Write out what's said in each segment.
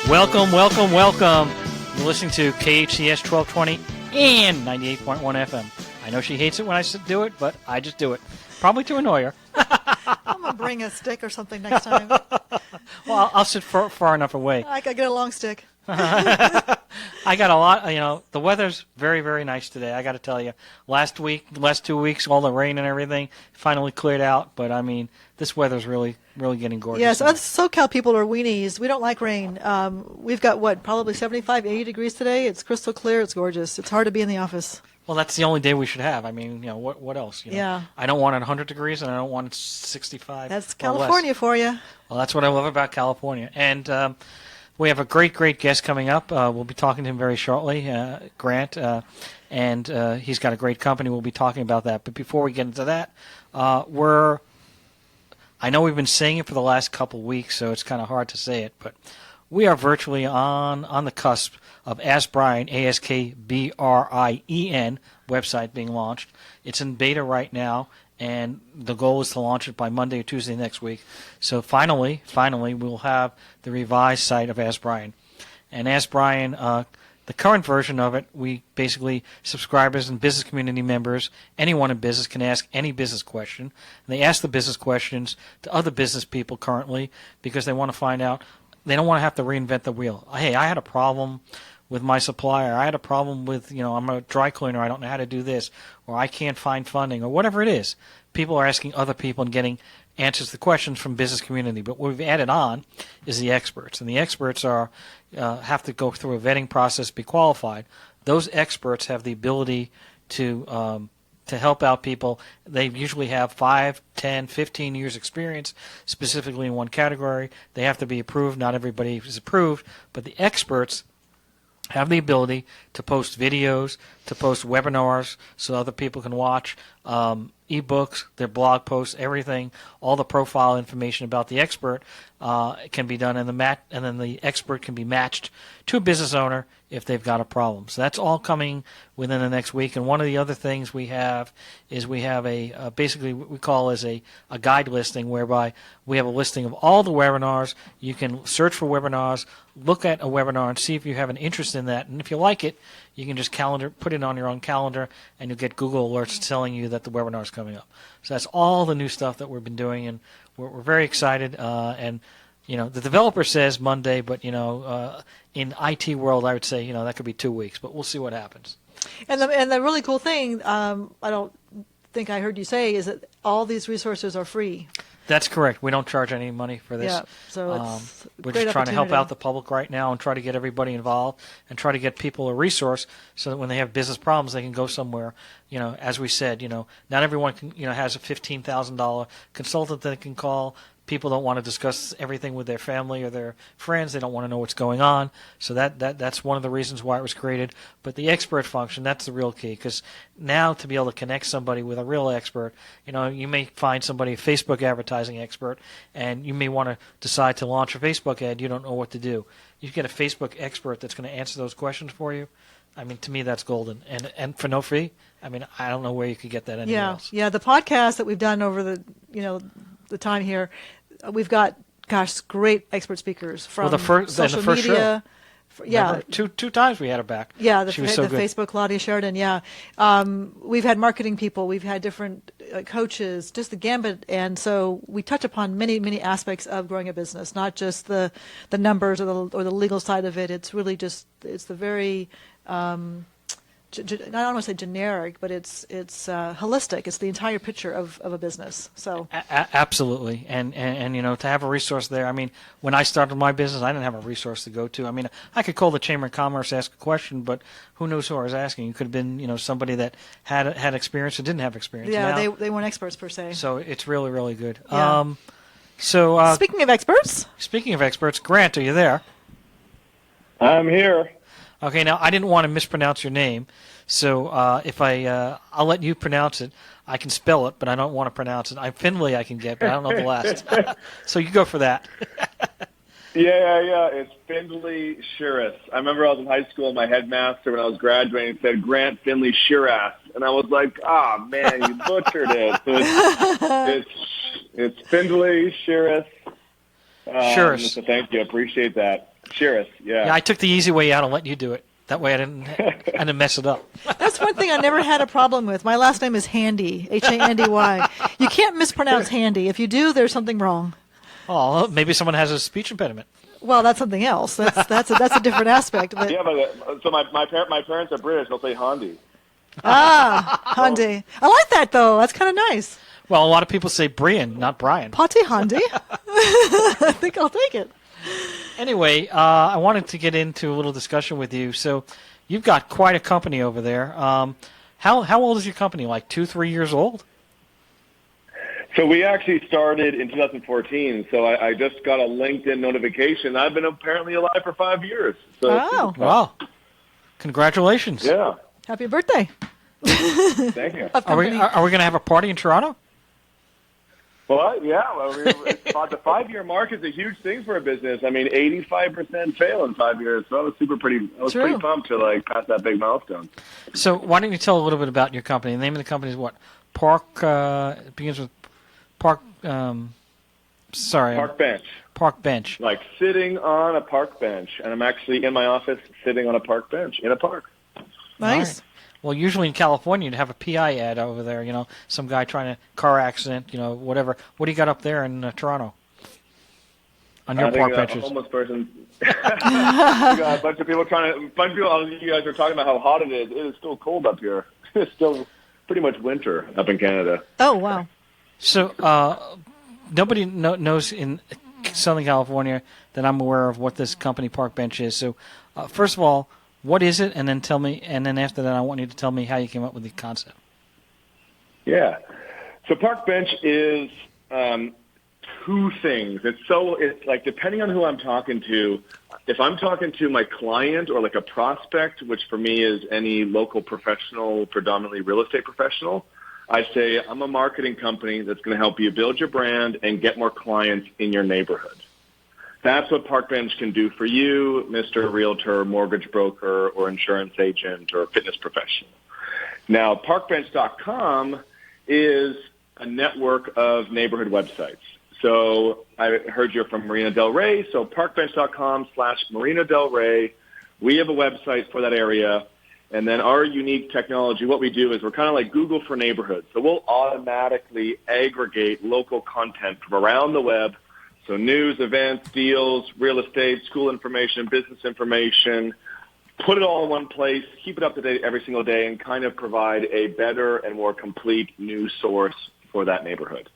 Welcome, welcome, welcome. You're listening to KHTS 1220 and 98.1 FM. I know she hates it when I do it, but I just do it. Probably to annoy her. I'm going to bring a stick or something next time. Well, I'll sit far enough away. I could get a long stick. I got a lot, the weather's very, very nice today, I got to tell you. Last 2 weeks, all the rain and everything finally cleared out, but I mean, this weather's really, really getting gorgeous. Yes, us SoCal people are weenies. We don't like rain. We've got, probably 75, 80 degrees today. It's crystal clear. It's gorgeous. It's hard to be in the office. Well, that's the only day we should have. I mean, what else? Yeah. I don't want it 100 degrees, and I don't want it 65. That's California for you. Well, that's what I love about California. And we have a great, great guest coming up. We'll be talking to him very shortly, Grant, and he's got a great company. We'll be talking about that. But before we get into that, I know we've been saying it for the last couple weeks, so it's kind of hard to say it, but we are virtually on the cusp of Ask Brien, AskBrien website being launched. It's in beta right now, and the goal is to launch it by Monday or Tuesday next week. So finally, we'll have the revised site of Ask Brien. And Ask Brien, the current version of it, we basically, subscribers and business community members, anyone in business can ask any business question. And they ask the business questions to other business people currently because they want to find out. They don't want to have to reinvent the wheel. Hey, I had a problem with my supplier. I had a problem with, I'm a dry cleaner. I don't know how to do this. Or I can't find funding or whatever it is. People are asking other people and getting answers to questions from business community. But what we've added on is the experts. And the experts have to go through a vetting process, be qualified. Those experts have the ability to help out people. They usually have 5, 10, 15 years experience specifically in one category. They have to be approved. Not everybody is approved, but the experts have the ability to post videos, to post webinars so other people can watch, ebooks, their blog posts, everything, all the profile information about the expert can be done, and then the expert can be matched to a business owner if they've got a problem. So that's all coming within the next week. And one of the other things we have is we have basically what we call as a guide listing, whereby we have a listing of all the webinars. You can search for webinars, look at a webinar, and see if you have an interest in that. And if you like it, you can just put it on your own calendar, and you'll get Google alerts telling you that the webinar is coming up. So that's all the new stuff that we've been doing, and we're very excited. And the developer says Monday, but in IT world, I would say that could be 2 weeks, but we'll see what happens. And the really cool thing, I don't think I heard you say, is that all these resources are free. That's correct. We don't charge any money for this. Yeah, so it's we're just trying to help out the public right now and try to get everybody involved and try to get people a resource so that when they have business problems, they can go somewhere. As we said, not everyone can, has a $15,000 consultant that they can call. People don't want to discuss everything with their family or their friends. They don't want to know what's going on. So that's one of the reasons why it was created. But the expert function, that's the real key, because now to be able to connect somebody with a real expert, you may find somebody, a Facebook advertising expert, and you may want to decide to launch a Facebook ad. You don't know what to do. You get a Facebook expert that's going to answer those questions for you. I mean, to me, that's golden. And for no fee, I mean, I don't know where you could get that anywhere else. Yeah, the podcast that we've done over the time here, we've got, great expert speakers from social media. Remember, two times we had her back. Yeah, she was so good. Facebook, Claudia Sheridan, yeah. We've had marketing people. We've had different coaches, just the gambit. And so we touch upon many, many aspects of growing a business, not just the numbers or the legal side of it. It's really just, it's the very, I don't want to say generic, but it's holistic. It's the entire picture of a business. So absolutely, and to have a resource there. I mean, when I started my business, I didn't have a resource to go to. I mean, I could call the Chamber of Commerce, ask a question, but who knows who I was asking? It could have been somebody that had experience or didn't have experience. Yeah, they weren't experts per se. So it's really, really good. Yeah. Speaking of experts, Grant, are you there? I'm here. Okay, now I didn't want to mispronounce your name, so I'll let you pronounce it. I can spell it, but I don't want to pronounce it. Finley I can get, but I don't know the last. So you go for that. Yeah. It's Findley Shiras. I remember I was in high school, my headmaster, when I was graduating, said Grant Findley Shiras. And I was like, man, you butchered it. So it's Findley Shiras. Shiras. So thank you. I appreciate that. Shiras, yeah. Yeah, I took the easy way out and let you do it. That way I didn't mess it up. That's one thing I never had a problem with. My last name is Handy, Handy. You can't mispronounce Handy. If you do, there's something wrong. Oh, maybe someone has a speech impediment. Well, that's something else. That's a different aspect. But Yeah, but so my parents are British. They'll say Handy. Handy. I like that though. That's kind of nice. Well, a lot of people say Brien, not Brian. Potty Handy. I think I'll take it. Anyway, I wanted to get into a little discussion with you. So, you've got quite a company over there. How old is your company? Like 2-3 years old? So we actually started in 2014. So I just got a LinkedIn notification. I've been apparently alive for 5 years. So Wow. Wow! Congratulations. Yeah. Happy birthday. Thank you. Are we going to have a party in Toronto? Well, yeah. Well, the 5-year mark is a huge thing for a business. I mean, 85% fail in 5 years. So I was pretty pumped to pass that big milestone. So why don't you tell a little bit about your company? The name of the company is what? It begins with Park. Park bench. Park bench. Like sitting on a park bench, and I'm actually in my office sitting on a park bench in a park. Nice. Right. Well, usually in California, you'd have a PI ad over there, some guy trying to car accident, whatever. What do you got up there in Toronto on your park benches? A homeless person. You got a bunch of people you guys are talking about how hot it is. It is still cold up here. It's still pretty much winter up in Canada. Oh, wow. So nobody knows in Southern California that I'm aware of what this company Park Bench is. So first of all, what is it? And then tell me. And then after that, I want you to tell me how you came up with the concept. Yeah. So Park Bench is two things. It's like depending on who I'm talking to. If I'm talking to my client or like a prospect, which for me is any local professional, predominantly real estate professional, I say I'm a marketing company that's going to help you build your brand and get more clients in your neighborhood. That's what Park Bench can do for you, Mr. Realtor, mortgage broker, or insurance agent, or fitness professional. Now, parkbench.com is a network of neighborhood websites. So I heard you're from Marina Del Rey, so parkbench.com/Marina Del Rey. We have a website for that area. And then our unique technology, what we do is we're kind of like Google for neighborhoods. So we'll automatically aggregate local content from around the web. So news, events, deals, real estate, school information, business information, put it all in one place, keep it up to date every single day, and kind of provide a better and more complete news source for that neighborhood.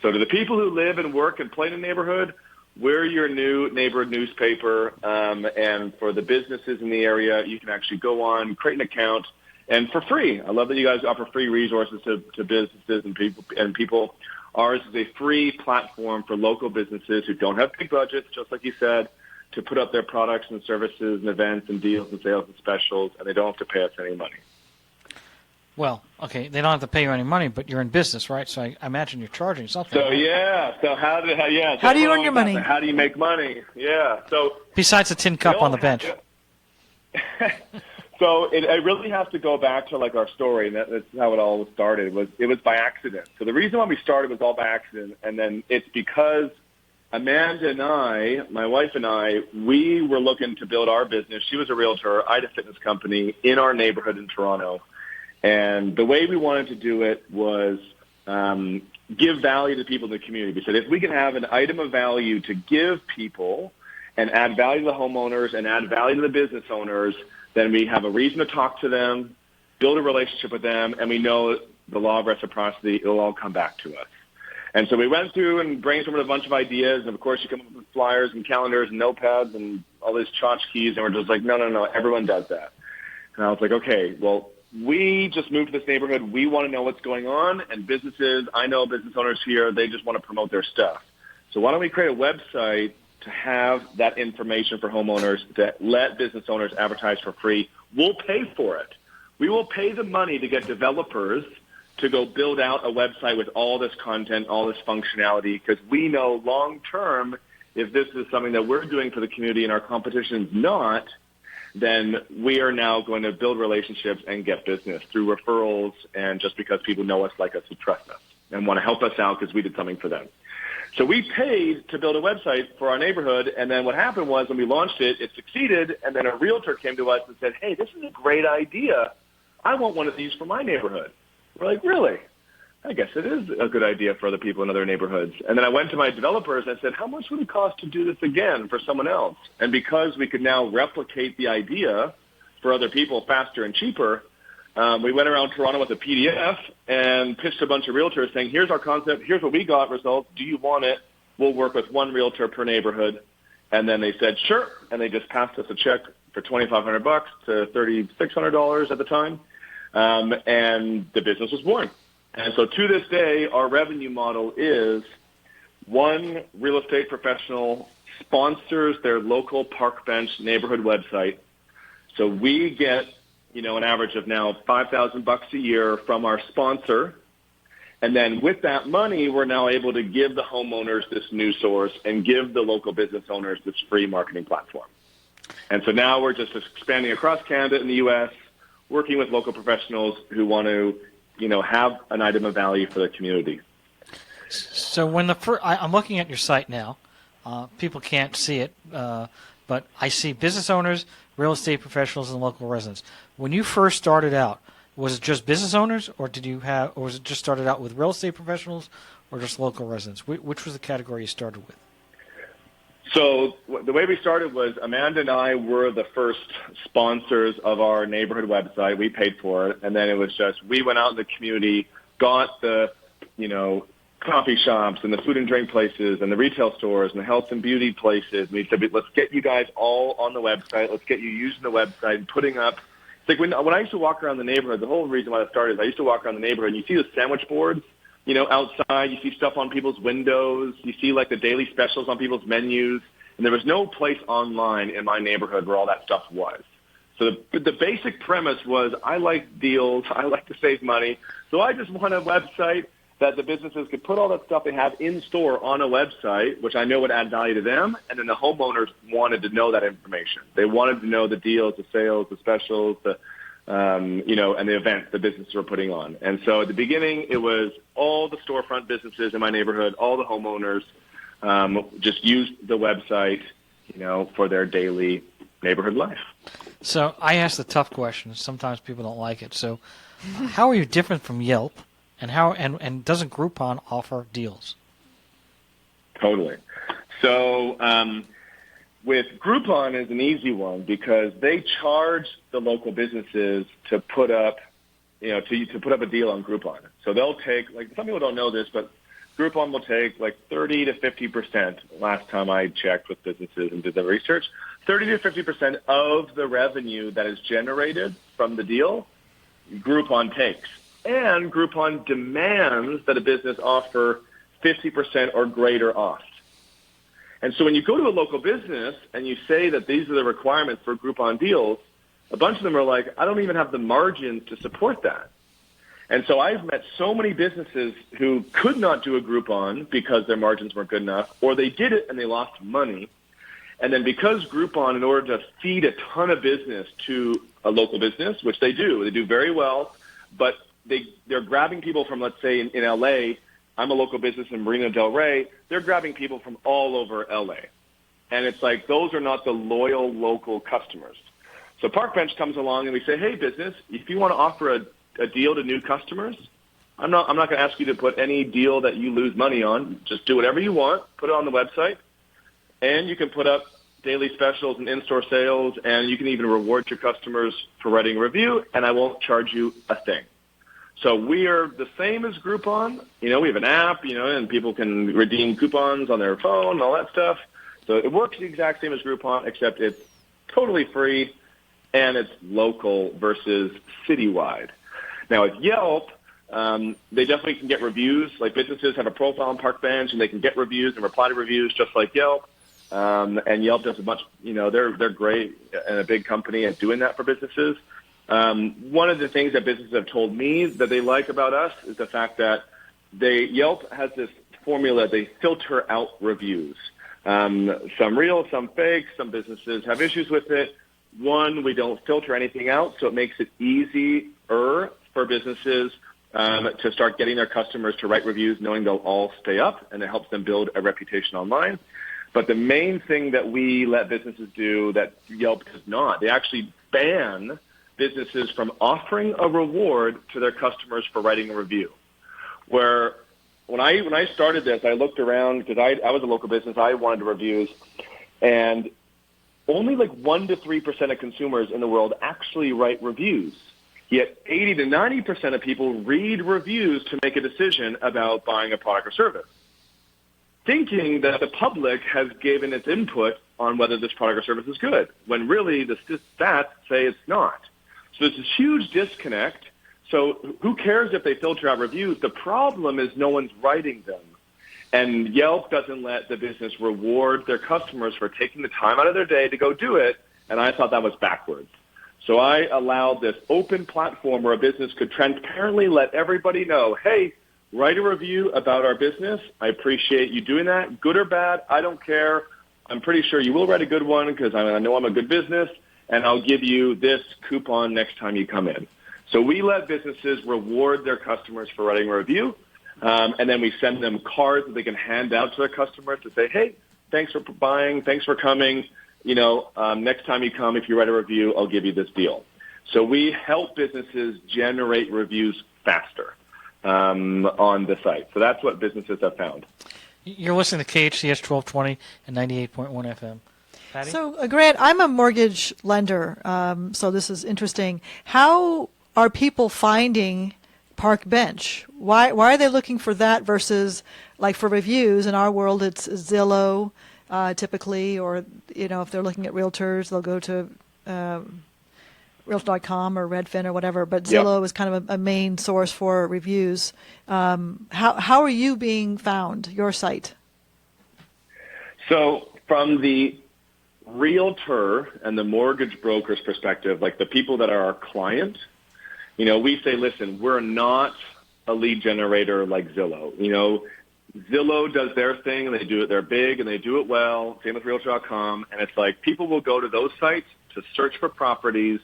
So to the people who live and work and play in the neighborhood, we're your new neighborhood newspaper, and for the businesses in the area, you can actually go on, create an account, and for free. I love that you guys offer free resources to businesses and people. Ours is a free platform for local businesses who don't have big budgets, just like you said, to put up their products and services and events and deals and sales and specials, and they don't have to pay us any money. Well, okay, they don't have to pay you any money, but you're in business, right? So I imagine you're charging something. So how do you earn your money? How do you make money? Yeah. So besides the tin cup on the bench. So it really has to go back to like our story, and that's how it all started. It was by accident. So the reason why we started was all by accident, and then it's because Amanda and I, my wife and I, we were looking to build our business. She was a realtor. I had a fitness company in our neighborhood in Toronto. And the way we wanted to do it was give value to people in the community. We said if we can have an item of value to give people and add value to the homeowners and add value to the business owners, then we have a reason to talk to them, build a relationship with them, and we know the law of reciprocity, it'll all come back to us. And so we went through and brainstormed a bunch of ideas, and of course you come up with flyers and calendars and notepads and all these tchotchkes, and we're just like, no, everyone does that. And I was like, okay, well, we just moved to this neighborhood. We want to know what's going on, and businesses, I know business owners here, they just want to promote their stuff. So why don't we create a website to have that information for homeowners that let business owners advertise for free? We'll pay for it. We will pay the money to get developers to go build out a website with all this content, all this functionality, because we know long term, if this is something that we're doing for the community and our competition's not, then we are now going to build relationships and get business through referrals and just because people know us, like us, who trust us and want to help us out because we did something for them. So we paid to build a website for our neighborhood, and then what happened was when we launched it, it succeeded, and then a realtor came to us and said, hey, this is a great idea. I want one of these for my neighborhood. We're like, really? I guess it is a good idea for other people in other neighborhoods. And then I went to my developers and I said, how much would it cost to do this again for someone else? And because we could now replicate the idea for other people faster and cheaper, we went around Toronto with a PDF and pitched a bunch of realtors saying, here's our concept, here's what we got results, do you want it? We'll work with one realtor per neighborhood. And then they said, sure, and they just passed us a check for $2,500 to $3,600 at the time, and the business was born. And so to this day, our revenue model is one real estate professional sponsors their local park bench neighborhood website. So we get, an average of now $5,000 a year from our sponsor. And then with that money, we're now able to give the homeowners this new source and give the local business owners this free marketing platform. And so now we're just expanding across Canada and the U.S., working with local professionals who want to have an item of value for the community. So when I'm looking at your site now, people can't see it, but I see business owners, real estate professionals, and local residents. When you first started out, was it just business owners, or was it just started out with real estate professionals, or just local residents? Which was the category you started with? So the way we started was Amanda and I were the first sponsors of our neighborhood website. We paid for it, and then it was just we went out in the community, got the coffee shops and the food and drink places and the retail stores and the health and beauty places. And we said, let's get you guys all on the website. Let's get you using the website and putting up. It's like when I used to walk around the neighborhood, the whole reason why I started is I used to walk around the neighborhood and you see the sandwich boards, outside. You see stuff on people's windows. You see like the daily specials on people's menus. And there was no place online in my neighborhood where all that stuff was. So the basic premise was I like deals. I like to save money. So I just want a website that the businesses could put all that stuff they have in store on a website, which I know would add value to them. And then the homeowners wanted to know that information. They wanted to know the deals, the sales, the specials, and the events the businesses were putting on. And so at the beginning, it was all the storefront businesses in my neighborhood, all the homeowners just used the website, for their daily neighborhood life. So I ask the tough questions. Sometimes people don't like it. So how are you different from Yelp, and doesn't Groupon offer deals? Totally. So with Groupon is an easy one because they charge the local businesses to put up, to put up a deal on Groupon. So they'll take, some people don't know this, but Groupon will take 30 to 50%. Last time I checked with businesses and did the research, 30 to 50% of the revenue that is generated from the deal, Groupon takes. And Groupon demands that a business offer 50% or greater off. And so when you go to a local business and you say that these are the requirements for Groupon deals, a bunch of them are like, I don't even have the margins to support that. And so I've met so many businesses who could not do a Groupon because their margins weren't good enough, or they did it and they lost money. And then because Groupon, in order to feed a ton of business to a local business, which they do very well, but they're grabbing people from, let's say, in L.A., I'm a local business in Marina Del Rey, they're grabbing people from all over L.A. And it's like those are not the loyal local customers. So Parkbench comes along and we say, hey, business, if you want to offer a deal to new customers, I'm not going to ask you to put any deal that you lose money on. Just do whatever you want, put it on the website, and you can put up daily specials and in-store sales, and you can even reward your customers for writing a review, and I won't charge you a thing. So we are the same as Groupon. We have an app, and people can redeem coupons on their phone and all that stuff. So it works the exact same as Groupon, except it's totally free and it's local versus citywide. Now with Yelp, they definitely can get reviews. Like businesses have a profile on Parkbench and they can get reviews and reply to reviews just like Yelp. And Yelp does a much, they're great and a big company at doing that for businesses. One of the things that businesses have told me that they like about us is the fact that Yelp has this formula. They filter out reviews. Some real, some fake. Some businesses have issues with it. One, we don't filter anything out, so it makes it easier for businesses to start getting their customers to write reviews, knowing they'll all stay up, and it helps them build a reputation online. But the main thing that we let businesses do that Yelp does not, they actually ban businesses from offering a reward to their customers for writing a review. Where when I started this, I looked around because I was a local business. I wanted reviews, and only like 1 to 3% of consumers in the world actually write reviews. Yet 80 to 90% of people read reviews to make a decision about buying a product or service, thinking that the public has given its input on whether this product or service is good, when really the stats say it's not. So there's this huge disconnect. So who cares if they filter out reviews? The problem is no one's writing them. And Yelp doesn't let the business reward their customers for taking the time out of their day to go do it, and I thought that was backwards. So I allowed this open platform where a business could transparently let everybody know, hey, write a review about our business. I appreciate you doing that. Good or bad, I don't care. I'm pretty sure you will write a good one because I know I'm a good business, and I'll give you this coupon next time you come in. So we let businesses reward their customers for writing a review, and then we send them cards that they can hand out to their customers to say, hey, thanks for buying, thanks for coming. Next time you come, if you write a review, I'll give you this deal. So we help businesses generate reviews faster on the site. So that's what businesses have found. You're listening to KHTS 1220 and 98.1 FM. Patty? So, Grant, I'm a mortgage lender, so this is interesting. How are people finding Park Bench? Why are they looking for that versus, like, for reviews? In our world, it's Zillow typically, or, if they're looking at realtors, they'll go to Realtor.com or Redfin or whatever, but Zillow is kind of a main source for reviews. How are you being found, your site? So from the realtor and the mortgage broker's perspective, like the people that are our client, we say, listen, we're not a lead generator like Zillow. Zillow does their thing, and they do it. They're big, and they do it well. Same with Realtor.com. And it's like people will go to those sites to search for properties,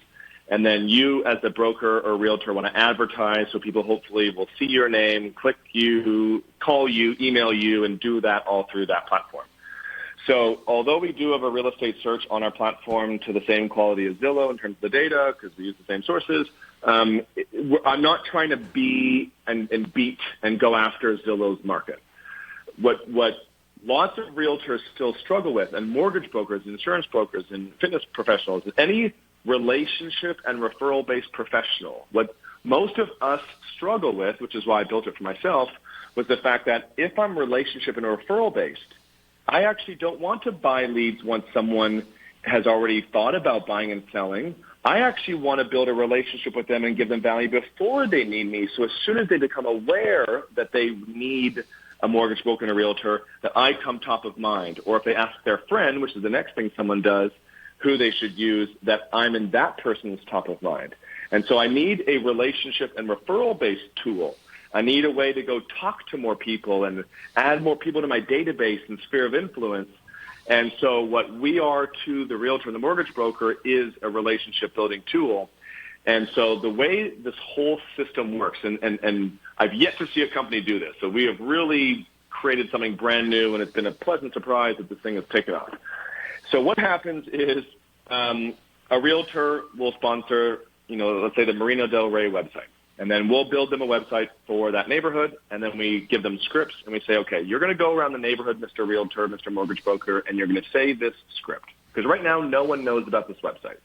and then you as the broker or realtor want to advertise, so people hopefully will see your name, click you, call you, email you, and do that all through that platform. So although we do have a real estate search on our platform to the same quality as Zillow in terms of the data, because we use the same sources, I'm not trying to be and beat and go after Zillow's market. What lots of realtors still struggle with, and mortgage brokers, insurance brokers, and fitness professionals, any relationship and referral-based professional, what most of us struggle with, which is why I built it for myself, was the fact that if I'm relationship and referral-based, I actually don't want to buy leads once someone has already thought about buying and selling. I actually want to build a relationship with them and give them value before they need me. So as soon as they become aware that they need a mortgage broker and a realtor, that I come top of mind. Or if they ask their friend, which is the next thing someone does, who they should use, that I'm in that person's top of mind. And so I need a relationship and referral-based tool. I need a way to go talk to more people and add more people to my database and sphere of influence. And so what we are to the realtor and the mortgage broker is a relationship-building tool. And so the way this whole system works, and I've yet to see a company do this, so we have really created something brand new, and it's been a pleasant surprise that this thing has taken off. So what happens is a realtor will sponsor, let's say the Marina Del Rey website. And then we'll build them a website for that neighborhood, and then we give them scripts, and we say, okay, you're going to go around the neighborhood, Mr. Realtor, Mr. Mortgage Broker, and you're going to say this script. Because right now, no one knows about this website.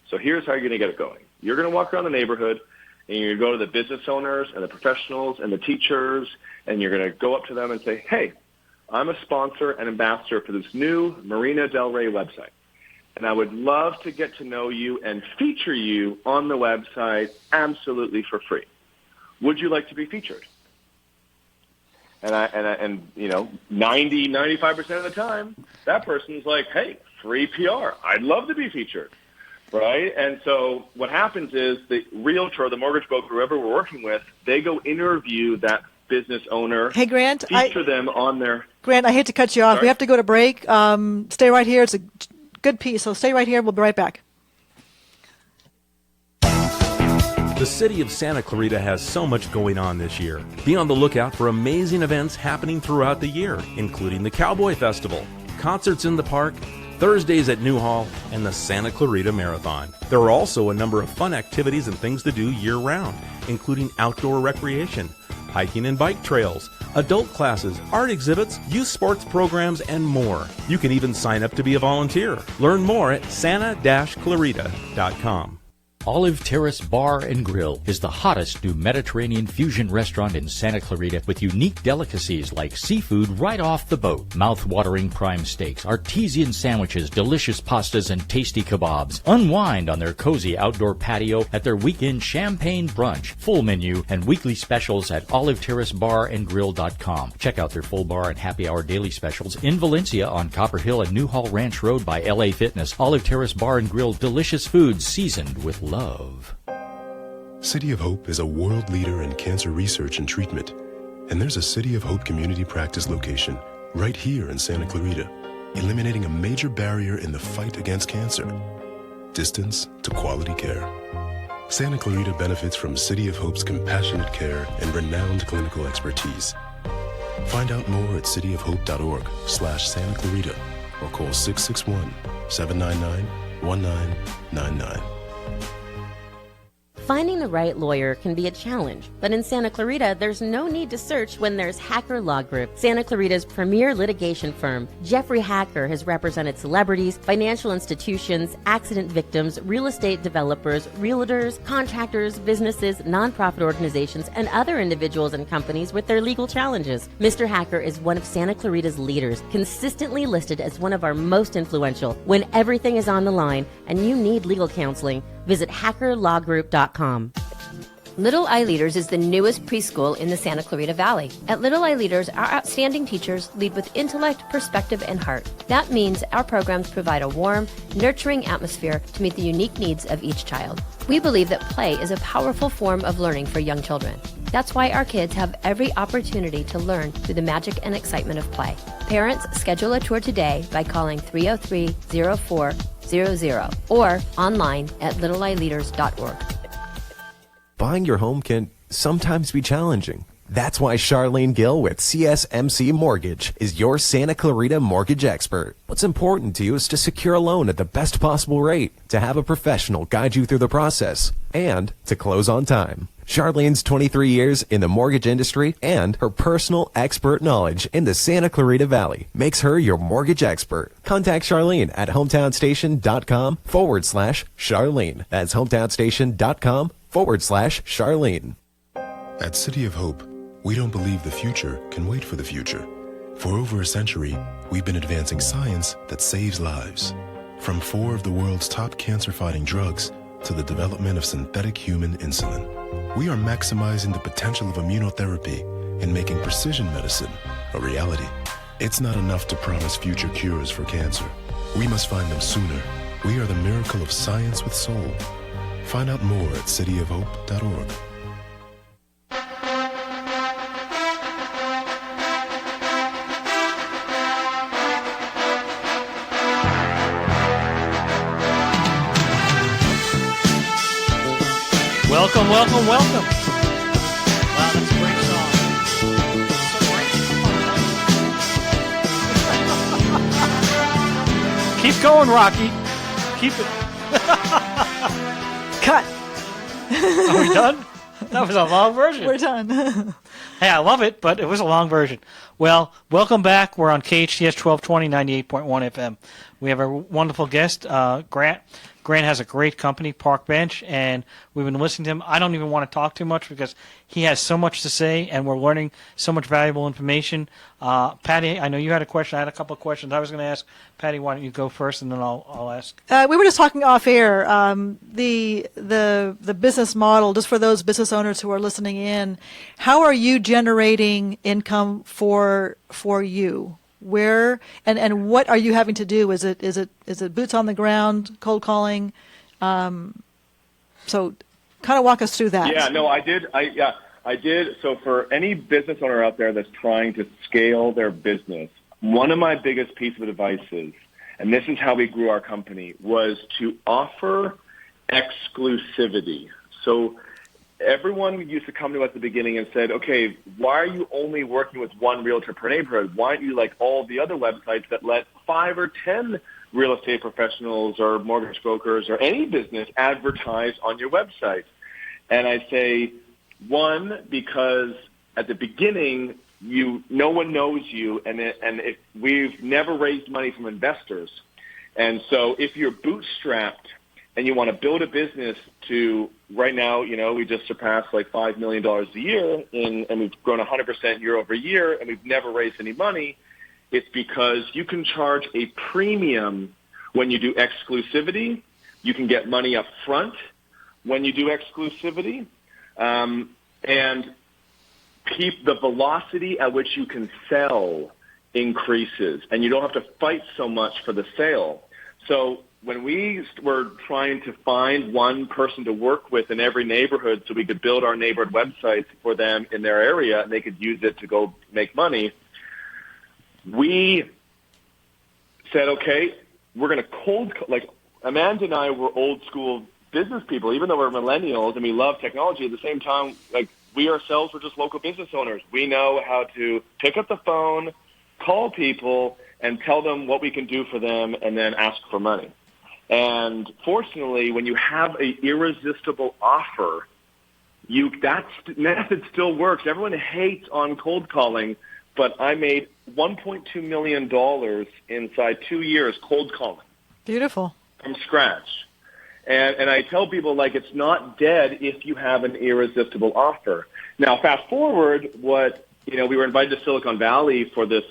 So here's how you're going to get it going. You're going to walk around the neighborhood, and you're going to go to the business owners and the professionals and the teachers, and you're going to go up to them and say, hey, I'm a sponsor and ambassador for this new Marina Del Rey website. And I would love to get to know you and feature you on the website absolutely for free. Would you like to be featured? And 95% of the time, that person's like, hey, free PR. I'd love to be featured, right? And so what happens is the realtor, the mortgage broker, whoever we're working with, they go interview that business owner. Hey, Grant. Feature them on their... Grant, I hate to cut you off. Sorry? We have to go to break. Stay right here. It's a good piece, so stay right here. We'll be right back. The city of Santa Clarita has so much going on this year. Be on the lookout for amazing events happening throughout the year, including the Cowboy Festival, concerts in the park, Thursdays at New Hall, and the Santa Clarita Marathon. There are also a number of fun activities and things to do year-round, including outdoor recreation, hiking and bike trails, adult classes, art exhibits, youth sports programs, and more. You can even sign up to be a volunteer. Learn more at santa-clarita.com. Olive Terrace Bar and Grill is the hottest new Mediterranean fusion restaurant in Santa Clarita with unique delicacies like seafood right off the boat, mouth-watering prime steaks, artesian sandwiches, delicious pastas, and tasty kebabs. Unwind on their cozy outdoor patio at their weekend champagne brunch. Full menu and weekly specials at oliveterracebarandgrill.com. Check out their full bar and happy hour daily specials in Valencia on Copper Hill and Newhall Ranch Road by LA Fitness. Olive Terrace Bar and Grill, delicious food seasoned with love. City of Hope is a world leader in cancer research and treatment. And there's a City of Hope community practice location right here in Santa Clarita, eliminating a major barrier in the fight against cancer: distance to quality care. Santa Clarita benefits from City of Hope's compassionate care and renowned clinical expertise. Find out more at cityofhope.org/Santa Clarita or call 661-799-1999. Finding the right lawyer can be a challenge, but in Santa Clarita, there's no need to search when there's Hacker Law Group, Santa Clarita's premier litigation firm. Jeffrey Hacker has represented celebrities, financial institutions, accident victims, real estate developers, realtors, contractors, businesses, nonprofit organizations, and other individuals and companies with their legal challenges. Mr. Hacker is one of Santa Clarita's leaders, consistently listed as one of our most influential. When everything is on the line and you need legal counseling, visit hackerlawgroup.com. Little Eye Leaders is the newest preschool in the Santa Clarita Valley. At Little Eye Leaders, our outstanding teachers lead with intellect, perspective, and heart. That means our programs provide a warm, nurturing atmosphere to meet the unique needs of each child. We believe that play is a powerful form of learning for young children. That's why our kids have every opportunity to learn through the magic and excitement of play. Parents, schedule a tour today by calling 303-0400 or online at littleeyeleaders.org. Buying your home can sometimes be challenging. That's why Charlene Gill with CSMC Mortgage is your Santa Clarita mortgage expert. What's important to you is to secure a loan at the best possible rate, to have a professional guide you through the process, and to close on time. Charlene's 23 years in the mortgage industry and her personal expert knowledge in the Santa Clarita Valley makes her your mortgage expert. Contact Charlene at hometownstation.com/Charlene. That's hometownstation.com/Charlene. At City of Hope, we don't believe the future can wait for the future. For over a century, we've been advancing science that saves lives. From 4 of the world's top cancer-fighting drugs to the development of synthetic human insulin, we are maximizing the potential of immunotherapy and making precision medicine a reality. It's not enough to promise future cures for cancer. We must find them sooner. We are the miracle of science with soul. Find out more at cityofhope.org. Welcome, welcome, welcome. Wow, that's a great song. Keep going, Rocky. Keep it. Cut. Are we done? That was a long version. We're done. Hey, I love it, but it was a long version. Well, welcome back. We're on KHTS 1220, 98.1 FM. We have a wonderful guest, Grant. Grant has a great company, Park Bench, and we've been listening to him. I don't even want to talk too much because he has so much to say, and we're learning so much valuable information. Patty, I know you had a question. I had a couple of questions. I was going to ask Patty, why don't you go first, and then I'll ask. We were just talking off air. The business model, just for those business owners who are listening in, how are you generating income for you? Where and what are you having to do? Is it boots on the ground, cold calling? So kind of walk us through that. Yeah, no, I did. So for any business owner out there that's trying to scale their business, one of my biggest pieces of advice is, and this is how we grew our company, was to offer exclusivity. So everyone used to come to us at the beginning and said, okay, why are you only working with one realtor per neighborhood? Why aren't you like all the other websites that let 5 or 10 real estate professionals or mortgage brokers or any business advertise on your website? And I say, one, because at the beginning, no one knows you, and we've never raised money from investors. And so if you're bootstrapped and you want to build a business to, right now, we just surpassed like $5 million a year, and we've grown 100% year over year, and we've never raised any money, it's because you can charge a premium when you do exclusivity. You can get money up front when you do exclusivity. And the velocity at which you can sell increases, and you don't have to fight so much for the sale. So when we were trying to find one person to work with in every neighborhood so we could build our neighborhood websites for them in their area and they could use it to go make money, we said, okay, we're going to like Amanda and I were old school business people, even though we're millennials and we love technology. At the same time, like we ourselves were just local business owners. We know how to pick up the phone, call people, and tell them what we can do for them and then ask for money. And fortunately, when you have an irresistible offer, that method still works. Everyone hates on cold calling, but I made $1.2 million inside 2 years cold calling. Beautiful. From scratch. And I tell people, like, it's not dead if you have an irresistible offer. Now, fast forward, we were invited to Silicon Valley for this,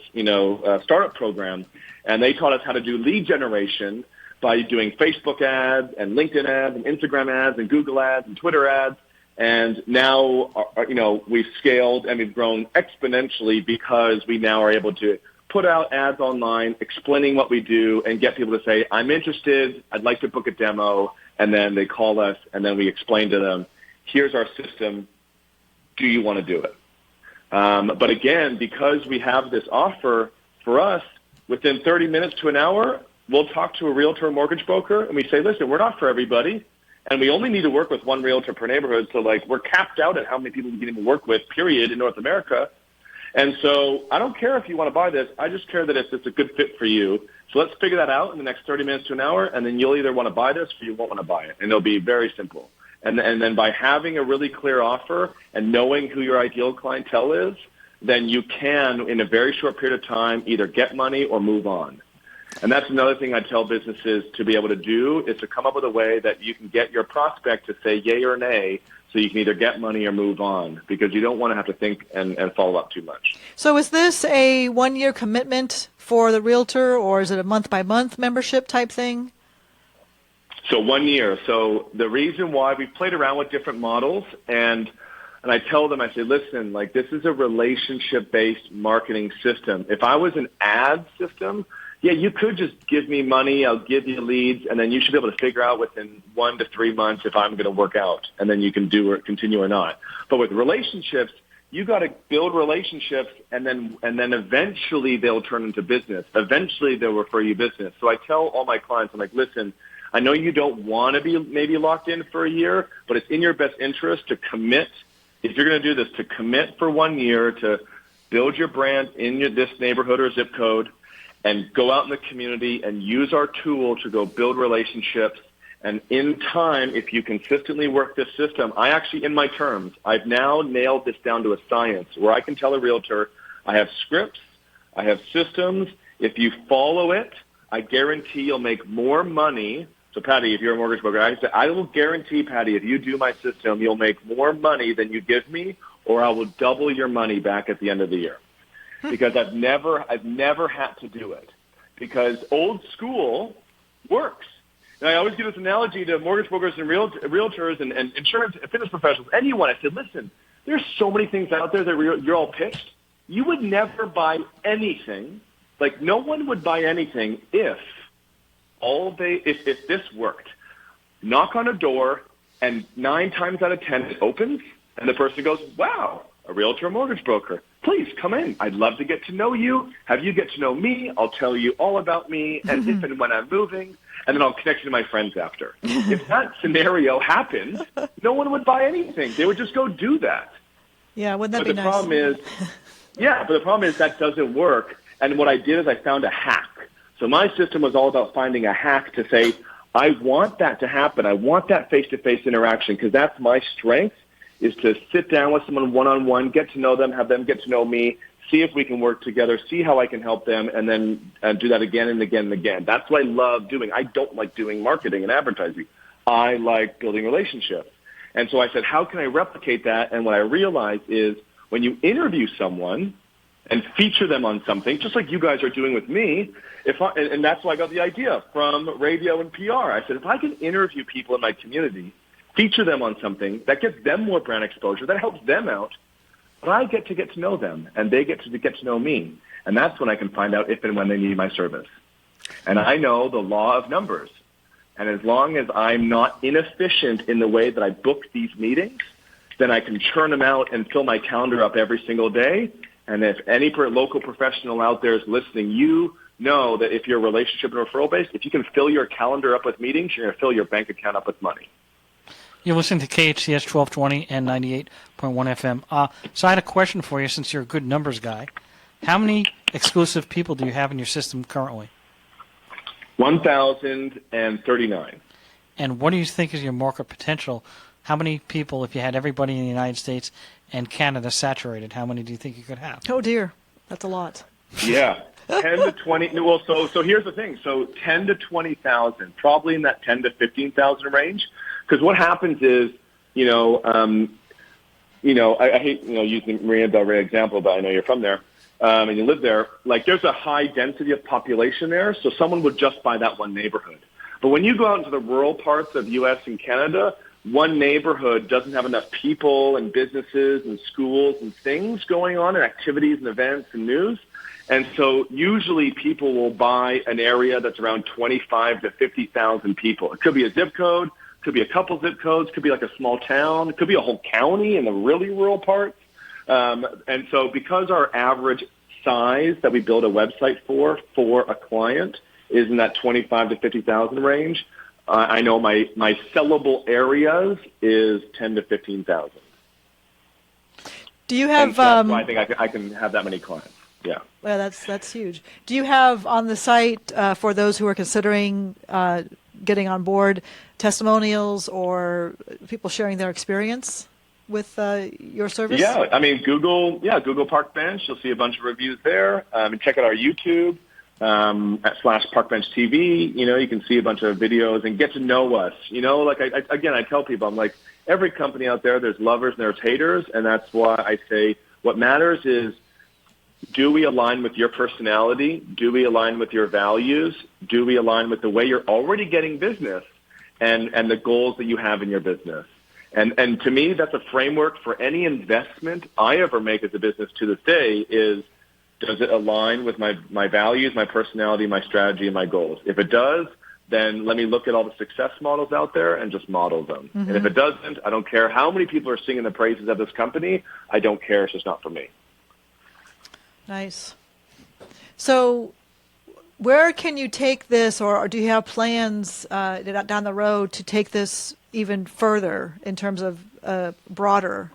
startup program, and they taught us how to do lead generation by doing Facebook ads and LinkedIn ads and Instagram ads and Google ads and Twitter ads. And now, we've scaled and we've grown exponentially because we now are able to put out ads online explaining what we do and get people to say, I'm interested, I'd like to book a demo, and then they call us and then we explain to them, here's our system, do you want to do it? But again, because we have this offer for us, within 30 minutes to an hour, we'll talk to a realtor or mortgage broker and we say, listen, we're not for everybody. And we only need to work with one realtor per neighborhood. So we're capped out at how many people we can even work with, period, in North America. And so I don't care if you want to buy this. I just care that it's a good fit for you. So let's figure that out in the next 30 minutes to an hour. And then you'll either want to buy this or you won't want to buy it. And it'll be very simple. And then by having a really clear offer and knowing who your ideal clientele is, then you can, in a very short period of time, either get money or move on. And that's another thing I tell businesses to be able to do is to come up with a way that you can get your prospect to say yay or nay so you can either get money or move on, because you don't want to have to think and follow up too much. So is this a 1-year commitment for the realtor, or is it a month-by-month membership type thing? So 1 year. So the reason why we've played around with different models, and I tell them, I say, listen, this is a relationship-based marketing system. If I was an ad system, yeah, you could just give me money, I'll give you leads, and then you should be able to figure out within 1 to 3 months if I'm going to work out, and then you can continue or not. But with relationships, you got to build relationships, and then eventually they'll turn into business. Eventually they'll refer you business. So I tell all my clients, I'm like, listen, I know you don't want to be maybe locked in for a year, but it's in your best interest to commit. If you're going to do this, to commit for 1 year to build your brand in this neighborhood or zip code, and go out in the community and use our tool to go build relationships. And in time, if you consistently work this system, I actually, in my terms, I've now nailed this down to a science where I can tell a realtor, I have scripts, I have systems. If you follow it, I guarantee you'll make more money. So, Patty, if you're a mortgage broker, I will guarantee, Patty, if you do my system, you'll make more money than you give me, or I will double your money back at the end of the year. Because I've never had to do it, because old school works. And I always give this analogy to mortgage brokers and realtors and insurance and fitness professionals, anyone. I said, listen, there's so many things out there that you're all pitched. You would never buy anything. No one would buy anything if this worked. Knock on a door, and 9 times out of 10 it opens, and the person goes, wow, a realtor or mortgage broker. please come in. I'd love to get to know you. Have you get to know me. I'll tell you all about me and if and when I'm moving, and then I'll connect you to my friends after. If that scenario happened, no one would buy anything. They would just go do that. Yeah, wouldn't that But be the nice? problem is, but the problem is that doesn't work. And what I did is I found a hack. So my system was all about finding a hack to say, I want that to happen. I want that face-to-face interaction because that's my strength, is to sit down with someone one-on-one, get to know them, have them get to know me, see if we can work together, see how I can help them, and then do that again and again and again. That's what I love doing. I don't like doing marketing and advertising. I like building relationships. And so I said, how can I replicate that? And what I realized is when you interview someone and feature them on something, just like you guys are doing with me, and that's why I got the idea from radio and PR. I said, if I can interview people in my community, feature them on something, that gets them more brand exposure, that helps them out, but I get to know them, and they get to know me. And that's when I can find out if and when they need my service. And I know the law of numbers. And as long as I'm not inefficient in the way that I book these meetings, then I can churn them out and fill my calendar up every single day. And if any local professional out there is listening, you know that if you're relationship and referral-based, if you can fill your calendar up with meetings, you're going to fill your bank account up with money. You're listening to KHTS 1220 and 98.1 FM. So I had a question for you, since you're a good numbers guy. How many exclusive people do you have in your system currently? 1,039. And what do you think is your market potential? How many people, if you had everybody in the United States and Canada saturated, how many do you think you could have? Oh, dear. That's a lot. Yeah. 10 to 20. Well, so here's the thing. So 10 to 20,000, probably in that 10 to 15,000 range. Because what happens is, I hate, using Marina Del Rey example, but I know you're from there, and you live there. Like, there's a high density of population there, so someone would just buy that one neighborhood. But when you go out into the rural parts of U.S. and Canada, one neighborhood doesn't have enough people and businesses and schools and things going on and activities and events and news. And so usually people will buy an area that's around 25 to 50,000 people. It could be a zip code. Could be a couple zip codes, could be like a small town, it could be a whole county in the really rural parts. And so because our average size that we build a website for a client is in that 25 to 50,000 range, I know my sellable areas is 10 to 15,000. Do you have? That's why I think I can have that many clients. Yeah. Well, that's huge. Do you have on the site for those who are considering getting on board testimonials or people sharing their experience with your service? Yeah, I mean, Google Park Bench. You'll see a bunch of reviews there. And check out our YouTube / Park Bench TV. You can see a bunch of videos and get to know us. Like I tell people, I'm like, every company out there, there's lovers and there's haters, and that's why I say what matters is, do we align with your personality? Do we align with your values? Do we align with the way you're already getting business and the goals that you have in your business? And to me, that's a framework for any investment I ever make as a business to this day is, does it align with my values, my personality, my strategy, and my goals? If it does, then let me look at all the success models out there and just model them. Mm-hmm. And if it doesn't, I don't care how many people are singing the praises of this company. I don't care. It's just not for me. Nice. So where can you take this, or do you have plans down the road to take this even further in terms of broader,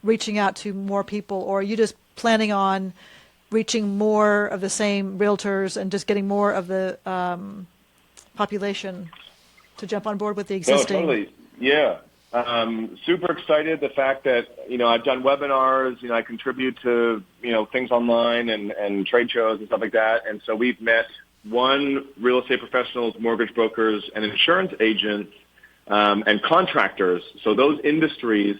reaching out to more people, or are you just planning on reaching more of the same realtors and just getting more of the population to jump on board with the existing? No, totally. Yeah. Super excited. The fact that, I've done webinars, I contribute to, things online and trade shows and stuff like that. And so we've met real estate professionals, mortgage brokers, and insurance agents, and contractors. So those industries,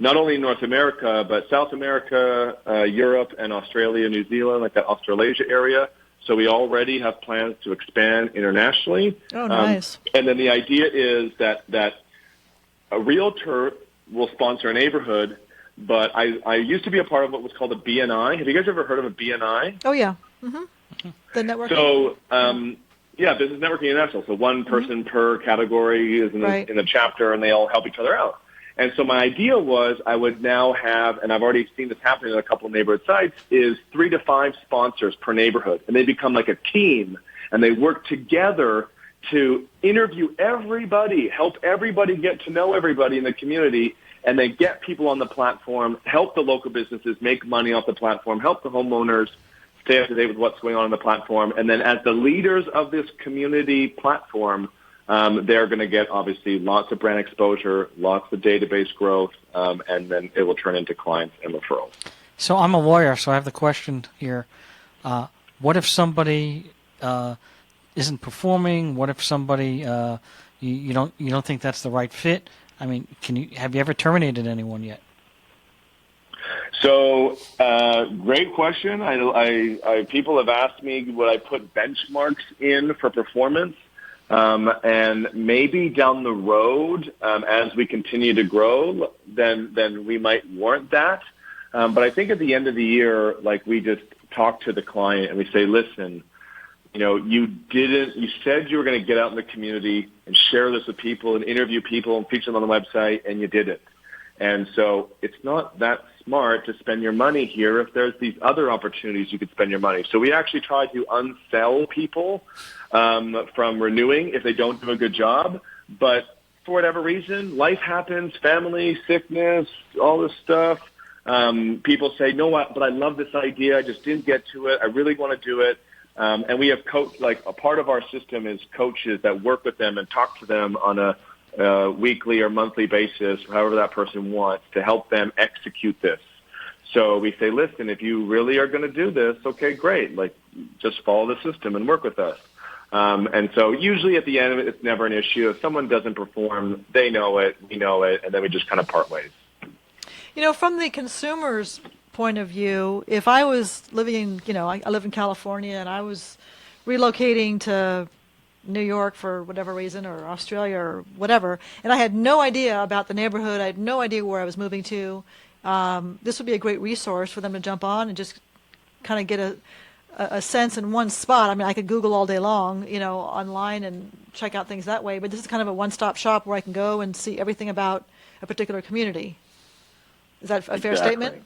not only in North America, but South America, Europe, and Australia, New Zealand, like that Australasia area. So we already have plans to expand internationally. Oh, nice. And then the idea is that a realtor will sponsor a neighborhood, but I used to be a part of what was called a BNI. Have you guys ever heard of a BNI? Oh, yeah. Mm-hmm. The networking. So, Business Networking International. So one person per category is in the chapter, and they all help each other out. And so my idea was I would now have, and I've already seen this happening in a couple of neighborhood sites, is 3 to 5 sponsors per neighborhood. And they become like a team, and they work together to interview everybody, help everybody get to know everybody in the community, and they get people on the platform, help the local businesses make money off the platform, help the homeowners stay up to date with what's going on the platform. And then as the leaders of this community platform, they're going to get, obviously, lots of brand exposure, lots of database growth, and then it will turn into clients and referrals. So I'm a lawyer, so I have the question here. What if somebody isn't performing? What if somebody you don't think that's the right fit? I mean, have you ever terminated anyone yet? So, great question. I people have asked me would I put benchmarks in for performance, and maybe down the road, as we continue to grow, then we might warrant that. But I think at the end of the year, like, we just talk to the client and we say, listen, you said you were going to get out in the community and share this with people and interview people and feature them on the website, and you didn't. And so it's not that smart to spend your money here if there's these other opportunities you could spend your money. So we actually try to unsell people from renewing if they don't do a good job. But for whatever reason, life happens, family, sickness, all this stuff. People say, no, but I love this idea. I just didn't get to it. I really want to do it. And we have a part of our system is coaches that work with them and talk to them on a weekly or monthly basis, however that person wants, to help them execute this. So we say, listen, if you really are going to do this, okay, great. Like, just follow the system and work with us. And so usually at the end of it, it's never an issue. If someone doesn't perform, they know it, we know it, and then we just kind of part ways. From the consumer's point of view, if I was living in, I live in California and I was relocating to New York for whatever reason, or Australia or whatever, and I had no idea about the neighborhood, I had no idea where I was moving to, this would be a great resource for them to jump on and just kind of get a sense in one spot. I mean, I could Google all day long, online and check out things that way, but this is kind of a one-stop shop where I can go and see everything about a particular community. Is that a fair statement?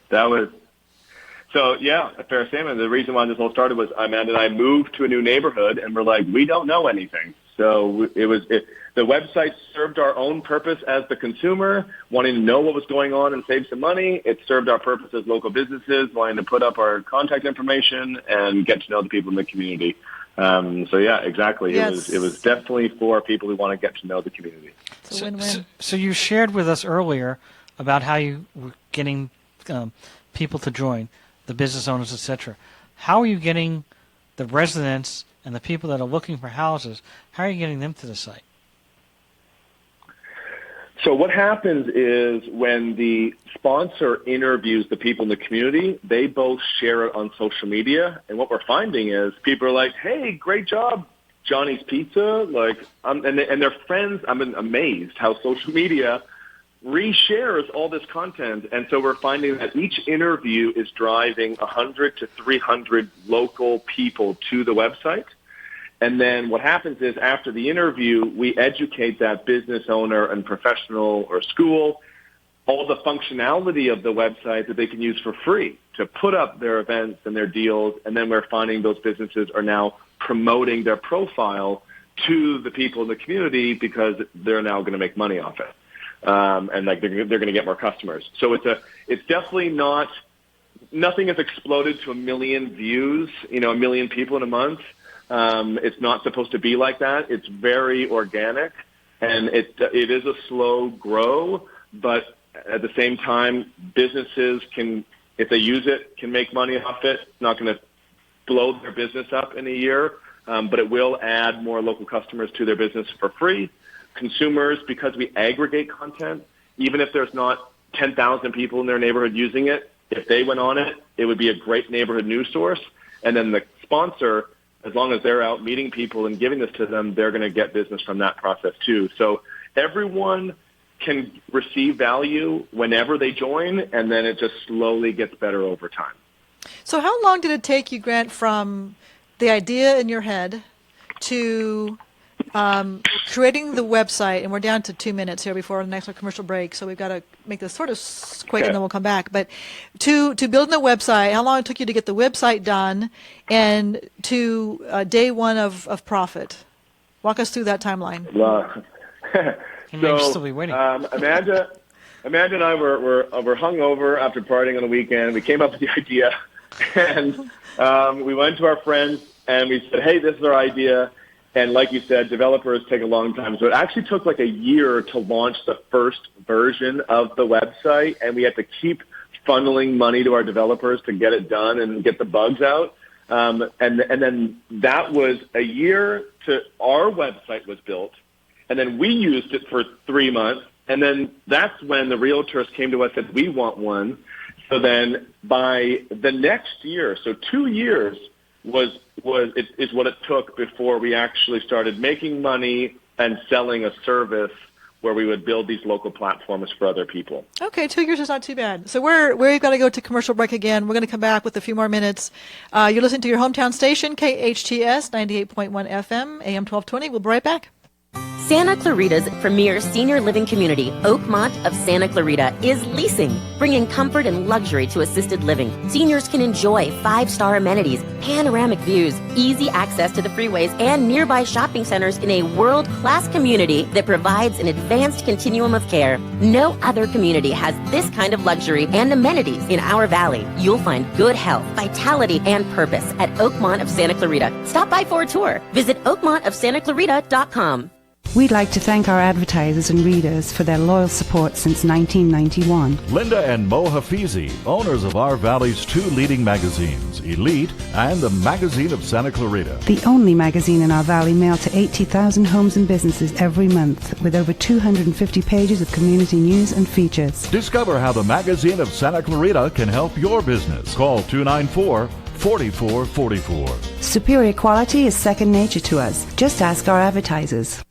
So, yeah, a fair statement. The reason why this all started was Amanda and I moved to a new neighborhood, and we're like, we don't know anything. So the website served our own purpose as the consumer, wanting to know what was going on and save some money. It served our purpose as local businesses, wanting to put up our contact information and get to know the people in the community. So, yeah, exactly. Yes. It was definitely for people who want to get to know the community. It's a win-win. So you shared with us earlier about how you were getting people to join, the business owners, etc. How are you getting the residents and the people that are looking for houses, how are you getting them to the site? So what happens is when the sponsor interviews the people in the community, they both share it on social media. And what we're finding is people are like, hey, great job, Johnny's Pizza. And their friends, I'm amazed how social media reshares all this content. And so we're finding that each interview is driving 100 to 300 local people to the website. And then what happens is after the interview, we educate that business owner and professional or school all the functionality of the website that they can use for free to put up their events and their deals. And then we're finding those businesses are now promoting their profile to the people in the community because they're now going to make money off it. And they're going to get more customers. So it's definitely nothing has exploded to 1 million views, 1 million people in a month. It's not supposed to be like that. It's very organic, and it is a slow grow, but at the same time, businesses can, if they use it, can make money off it. It's not going to blow their business up in a year, but it will add more local customers to their business for free. Consumers, because we aggregate content, even if there's not 10,000 people in their neighborhood using it, if they went on it, it would be a great neighborhood news source. And then the sponsor, as long as they're out meeting people and giving this to them, they're going to get business from that process too. So everyone can receive value whenever they join, and then it just slowly gets better over time. So how long did it take you, Grant, from the idea in your head to creating the website, and we're down to 2 minutes here before the next commercial break, so we've got to make this sort of quick, and then we'll come back. But to building the website, how long it took you to get the website done, and to day one of profit? Walk us through that timeline. Well, Maybe still be waiting. Amanda and I were hungover after partying on the weekend. We came up with the idea, and we went to our friends and we said, "Hey, this is our idea." And like you said, developers take a long time, so it actually took like a year to launch the first version of the website, and we had to keep funneling money to our developers to get it done and get the bugs out. And then that was a year to our website was built, and then we used it for 3 months. And then that's when the realtors came to us and said, we want one. So then by the next year, so 2 years is what it took before we actually started making money and selling a service where we would build these local platforms for other people. Okay, 2 years is not too bad. So we've got to go to commercial break again. We're going to come back with a few more minutes. You're listening to your hometown station, KHTS 98.1 FM, AM 1220. We'll be right back. Santa Clarita's premier senior living community, Oakmont of Santa Clarita, is leasing, bringing comfort and luxury to assisted living. Seniors can enjoy 5-star amenities, panoramic views, easy access to the freeways, and nearby shopping centers in a world-class community that provides an advanced continuum of care. No other community has this kind of luxury and amenities in our valley. You'll find good health, vitality, and purpose at Oakmont of Santa Clarita. Stop by for a tour. Visit oakmontofsantaclarita.com. We'd like to thank our advertisers and readers for their loyal support since 1991. Linda and Mo Hafizi, owners of our valley's 2 leading magazines, Elite and the Magazine of Santa Clarita. The only magazine in our valley mailed to 80,000 homes and businesses every month, with over 250 pages of community news and features. Discover how the Magazine of Santa Clarita can help your business. Call 294-4444. Superior quality is second nature to us. Just ask our advertisers.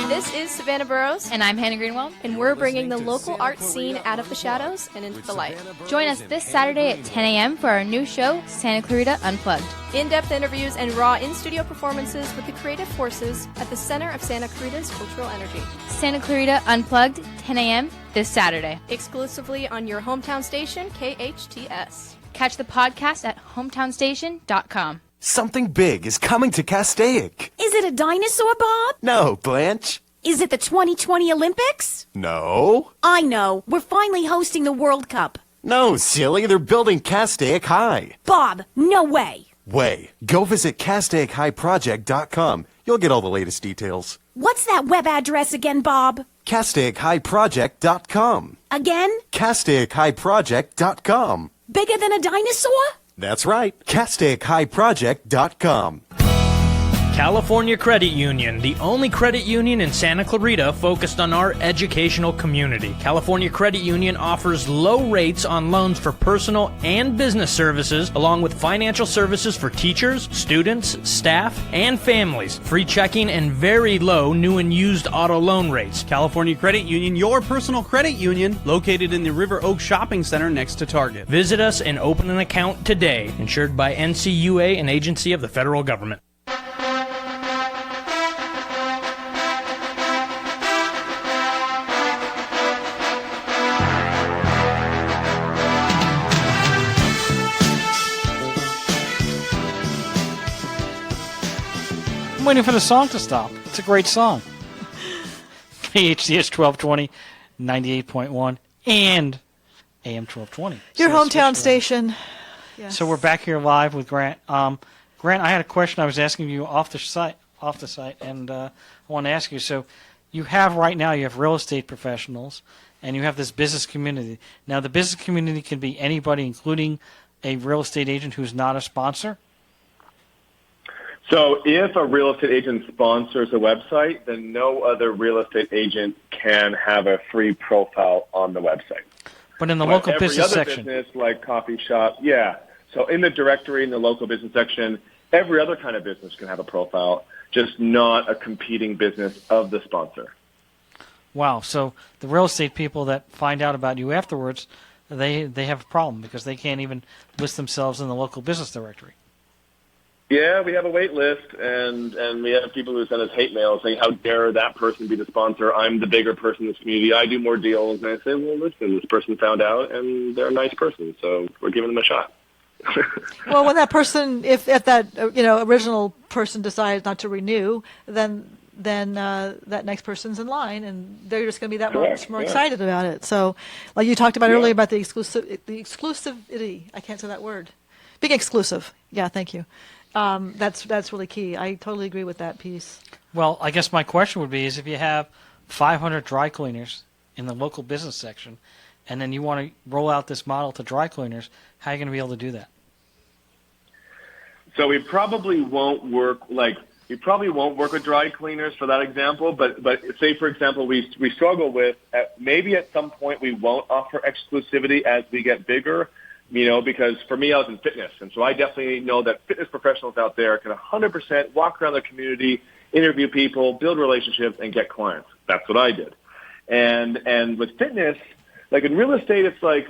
This is Savannah Burrows. And I'm Hannah Greenwell. And we're bringing the local art scene out of the shadows and into the light. Join us this Saturday at 10 a.m. for our new show, Santa Clarita Unplugged. In-depth interviews and raw in-studio performances with the creative forces at the center of Santa Clarita's cultural energy. Santa Clarita Unplugged, 10 a.m. this Saturday. Exclusively on your hometown station, KHTS. Catch the podcast at hometownstation.com. Something big is coming to Castaic. Is it a dinosaur, Bob? No, Blanche. Is it the 2020 Olympics? No. I know. We're finally hosting the World Cup. No, silly. They're building Castaic High. Bob, no way. Go visit CastaicHighProject.com. You'll get all the latest details. What's that web address again, Bob? CastaicHighProject.com. Again? CastaicHighProject.com. Bigger than a dinosaur? That's right. CastaicHighProject.com. California Credit Union, the only credit union in Santa Clarita focused on our educational community. California Credit Union offers low rates on loans for personal and business services, along with financial services for teachers, students, staff, and families. Free checking and very low new and used auto loan rates. California Credit Union, your personal credit union, located in the River Oak Shopping Center next to Target. Visit us and open an account today. Insured by NCUA, an agency of the federal government. I'm waiting for the song to stop. It's a great song. KHTS 1220, 98.1, and AM 1220. Your hometown station. Yes. So we're back here live with Grant. Grant, I had a question I was asking you off the site, and I want to ask you. So you have real estate professionals, and you have this business community. Now, the business community can be anybody, including a real estate agent who's not a sponsor? So if a real estate agent sponsors a website, then no other real estate agent can have a free profile on the website. But in the local business section. Every other business, like coffee shop, yeah. So in the directory, in the local business section, every other kind of business can have a profile, just not a competing business of the sponsor. Wow. So the real estate people that find out about you afterwards, they have a problem because they can't even list themselves in the local business directory. Yeah, we have a wait list, and we have people who send us hate mail saying, how dare that person be the sponsor? I'm the bigger person in this community. I do more deals. And I say, well, listen, this person found out, and they're a nice person, so we're giving them a shot. Well, when that person, if that original person decides not to renew, then that next person's in line, and they're just going to be that much more excited about it. So, like you talked about earlier about the exclusivity. I can't say that word. Being exclusive. Yeah, thank you. That's really key. I totally agree with that piece. Well, I guess my question would be is if you have 500 dry cleaners in the local business section, and then you want to roll out this model to dry cleaners, how are you going to be able to do that? So we probably won't work with dry cleaners for that example, but say, for example, we struggle with, maybe at some point we won't offer exclusivity as we get bigger, because for me, I was in fitness, and so I definitely know that fitness professionals out there can 100% walk around the community, interview people, build relationships, and get clients. That's what I did. And with fitness, like in real estate, it's like,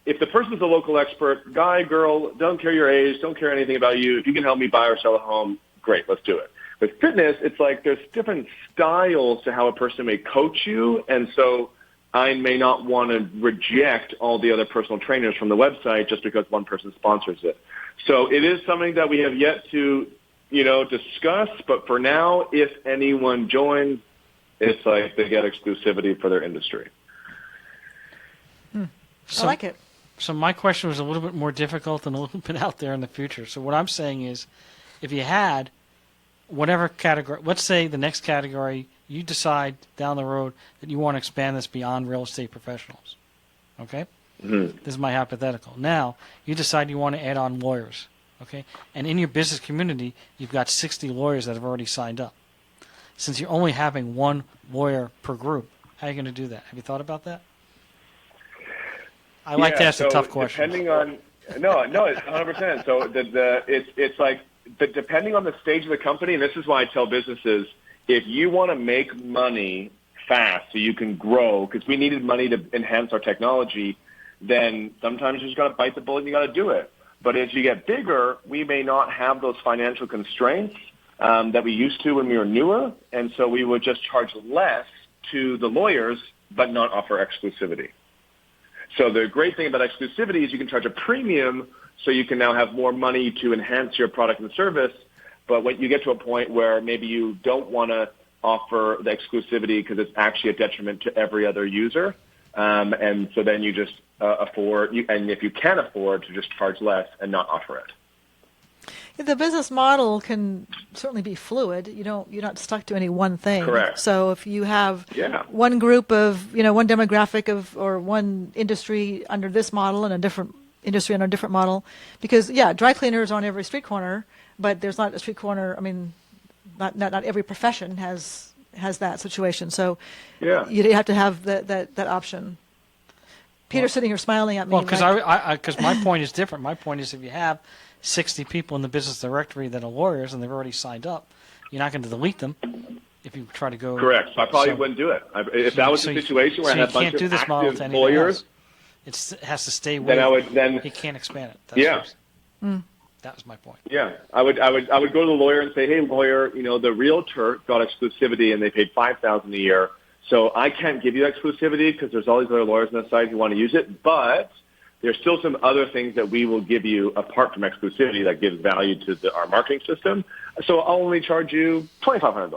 if the person's a local expert, guy, girl, don't care your age, don't care anything about you, if you can help me buy or sell a home, great, let's do it. With fitness, it's like there's different styles to how a person may coach you, and so I may not want to reject all the other personal trainers from the website just because one person sponsors it. So it is something that we have yet to, discuss, but for now, if anyone joins, it's like they get exclusivity for their industry. I like it. So my question was a little bit more difficult and a little bit out there in the future. So what I'm saying is, if you had whatever category, let's say the next category, you decide down the road that you want to expand this beyond real estate professionals. Okay? Mm-hmm. This is my hypothetical. Now, you decide you want to add on lawyers. Okay? And in your business community, you've got 60 lawyers that have already signed up. Since you're only having one lawyer per group, how are you going to do that? Have you thought about that? I like to ask the tough questions. Depending on it's 100%. So it's like depending on the stage of the company, and this is why I tell businesses, if you want to make money fast so you can grow, because we needed money to enhance our technology, then sometimes you just got to bite the bullet and you got to do it. But as you get bigger, we may not have those financial constraints that we used to when we were newer, and so we would just charge less to the lawyers but not offer exclusivity. So the great thing about exclusivity is you can charge a premium so you can now have more money to enhance your product and service. But when you get to a point where maybe you don't want to offer the exclusivity because it's actually a detriment to every other user, and so then you just and if you can afford to just charge less and not offer it. The business model can certainly be fluid. You're not stuck to any one thing. Correct. So if you have one group of, one demographic or one industry under this model and a different industry under a different model, because dry cleaners on every street corner, but there's not a street corner. I mean, not every profession has that situation. So you have to have that option. Peter's sitting here smiling at me. Well, because my point is different. My point is if you have 60 people in the business directory that are lawyers and they've already signed up, you're not going to delete them if you try to go. Correct. So I probably wouldn't do it. If that was the situation where I had a bunch of active lawyers, it has to stay with. Then he can't expand it. That's that was my point. Yeah, I would go to the lawyer and say, hey, lawyer, the realtor got exclusivity and they paid $5,000 a year, so I can't give you exclusivity because there's all these other lawyers on the site who want to use it, but there's still some other things that we will give you apart from exclusivity that gives value to our marketing system. So I'll only charge you $2,500,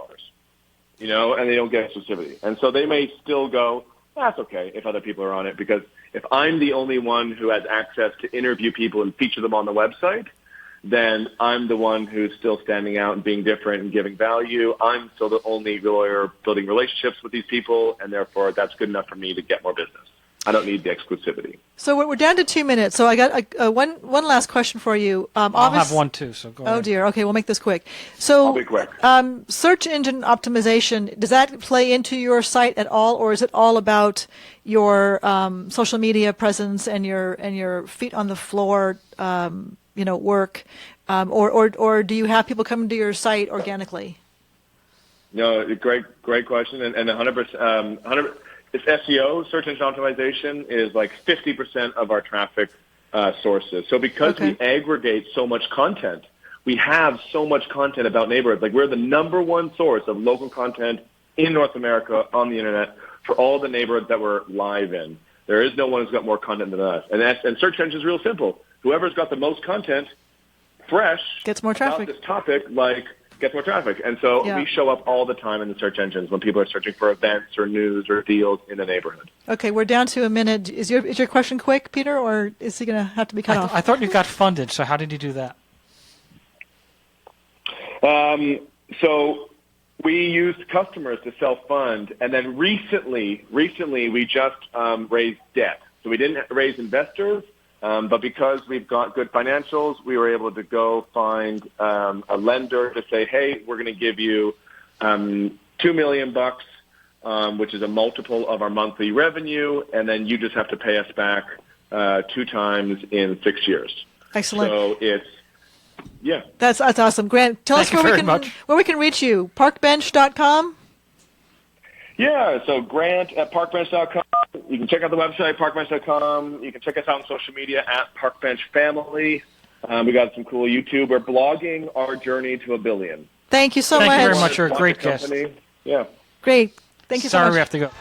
and they don't get exclusivity. And so they may still go, that's okay if other people are on it, because if I'm the only one who has access to interview people and feature them on the website, then I'm the one who's still standing out and being different and giving value. I'm still the only lawyer building relationships with these people, and therefore that's good enough for me to get more business. I don't need the exclusivity. So we're down to 2 minutes. So I got one last question for you. I'll have one too. So go ahead. Oh dear. Okay, we'll make this quick. So I'll be quick. Search engine optimization, does that play into your site at all, or is it all about your social media presence and your feet on the floor, work, or do you have people come to your site organically? No, great question, and 100%. It's SEO, search engine optimization, is like 50% of our traffic sources. So because we aggregate so much content, we have so much content about neighborhoods. Like, we're the number one source of local content in North America on the internet for all the neighborhoods that we're live in. There is no one who's got more content than us. And search engine is real simple. Whoever's got the most content fresh gets more traffic. About this topic, gets more traffic. And so we show up all the time in the search engines when people are searching for events or news or deals in the neighborhood. Okay, we're down to a minute. Is your question quick, Peter, or is he going to have to be cut off? I thought you got funded, so how did you do that? So we used customers to self-fund, and then recently we just raised debt. So we didn't raise investors, but because we've got good financials, we were able to go find a lender to say, hey, we're going to give you $2 million, which is a multiple of our monthly revenue, and then you just have to pay us back 2 times in 6 years. Excellent. So it's That's awesome. Grant, tell us where we can reach you. Parkbench.com? Yeah, so Grant at parkbench.com. You can check out the website, parkbench.com. You can check us out on social media at parkbenchfamily. We got some cool YouTube. We're blogging our journey to 1 billion. Thank you so much. Thank you very much. You're a great guest. Yeah. Great. Thank you so much. Sorry we have to go.